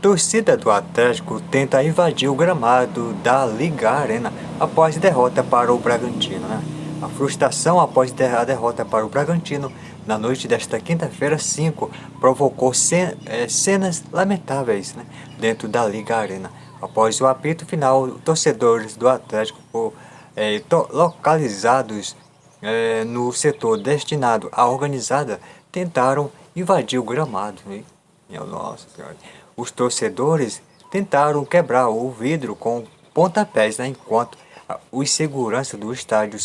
Torcida do Atlético tenta invadir o gramado da Liga Arena após derrota para o Bragantino. A frustração após a derrota para o Bragantino na noite desta quinta-feira 5 provocou cenas lamentáveis dentro da Liga Arena. Após o apito final, torcedores do Atlético localizados no setor destinado à organizada tentaram invadir o gramado. Nossa Senhora. Os torcedores tentaram quebrar o vidro com pontapés, enquanto os seguranças do estádio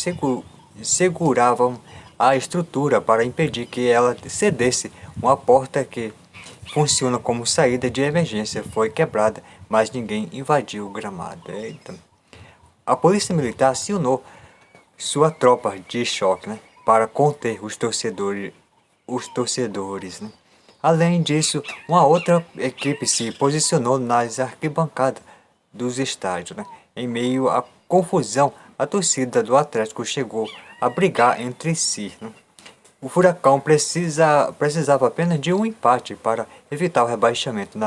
seguravam a estrutura para impedir que ela cedesse. Uma porta que funciona como saída de emergência foi quebrada, mas ninguém invadiu o gramado. Eita. A polícia militar acionou sua tropa de choque para conter os torcedores. Além disso, uma outra equipe se posicionou nas arquibancadas dos estádios. Em meio à confusão, a torcida do Atlético chegou a brigar entre si. O Furacão precisava apenas de um empate para evitar o rebaixamento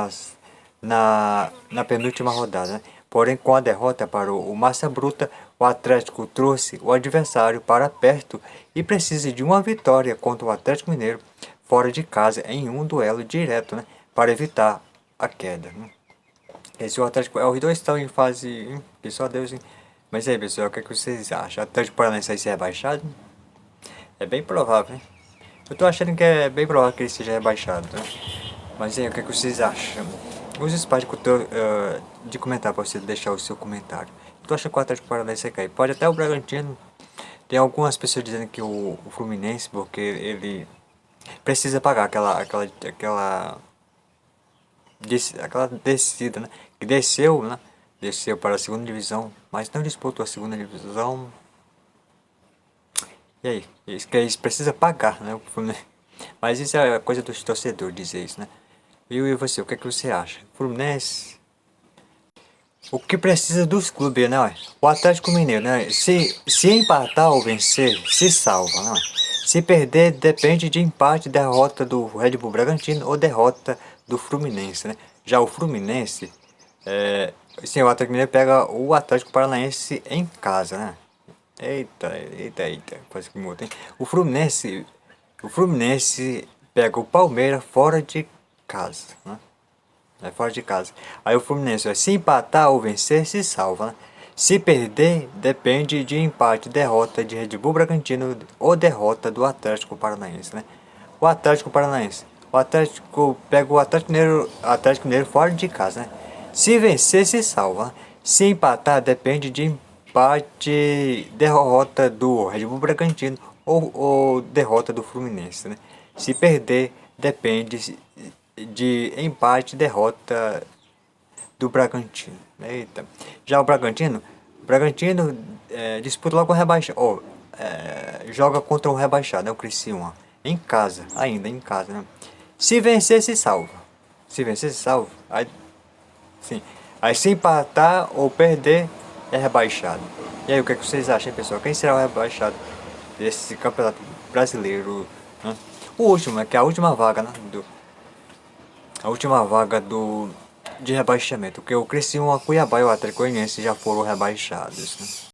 na penúltima rodada. Porém, com a derrota para o Massa Bruta, o Atlético trouxe o adversário para perto e precisa de uma vitória contra o Atlético Mineiro fora de casa em um duelo direto para evitar a queda. Esse o Atlético, os dois estão em fase que só Deus. Mas aí, pessoal, o que vocês acham? O Atlético Paranaense vai ser rebaixado? É bem provável, Eu tô achando que é bem provável que ele seja rebaixado, Mas aí, o que vocês acham? Use o espaço de comentar para você deixar o seu comentário. Tu acha que o Atlético Paranaense vai cair? Pode até o Bragantino. Tem algumas pessoas dizendo que o Fluminense, porque ele precisa pagar aquela descida, que desceu para a segunda divisão, mas não disputou a segunda divisão. E aí, eles precisam pagar, o Fluminense. Mas isso é coisa dos torcedores dizer isso, E você, o que você acha? Fluminense, o que precisa dos clubes, O Atlético Mineiro, Se empatar ou vencer, se salva, Se perder, depende de empate, derrota do Red Bull Bragantino ou derrota do Fluminense, Já o Fluminense, o Atlético Mineiro pega o Atlético Paranaense em casa, Eita, quase que muda, hein? O Fluminense pega o Palmeiras fora de casa, fora de casa. Aí o Fluminense, se empatar ou vencer, se salva, Se perder, depende de empate, derrota de Red Bull Bragantino ou derrota do Atlético Paranaense, O Atlético Paranaense. O Atlético pega o Atlético Mineiro fora de casa, Se vencer, se salva. Se empatar, depende de empate, derrota do Red Bull Bragantino ou derrota do Fluminense, Se perder, depende de empate, derrota do Bragantino. Eita. Já o Bragantino disputa logo o rebaixado. Joga contra o rebaixado, o Criciúma. Em casa, ainda em casa, Se vencer, se salva. Se vencer, se salva. Aí se empatar ou perder, é rebaixado. E aí, o que vocês acham, pessoal? Quem será o rebaixado desse campeonato brasileiro? O último, que é a última vaga, a última vaga de rebaixamento, porque o Criciúma, Cuiabá e o Atlético Goianiense já foram rebaixados,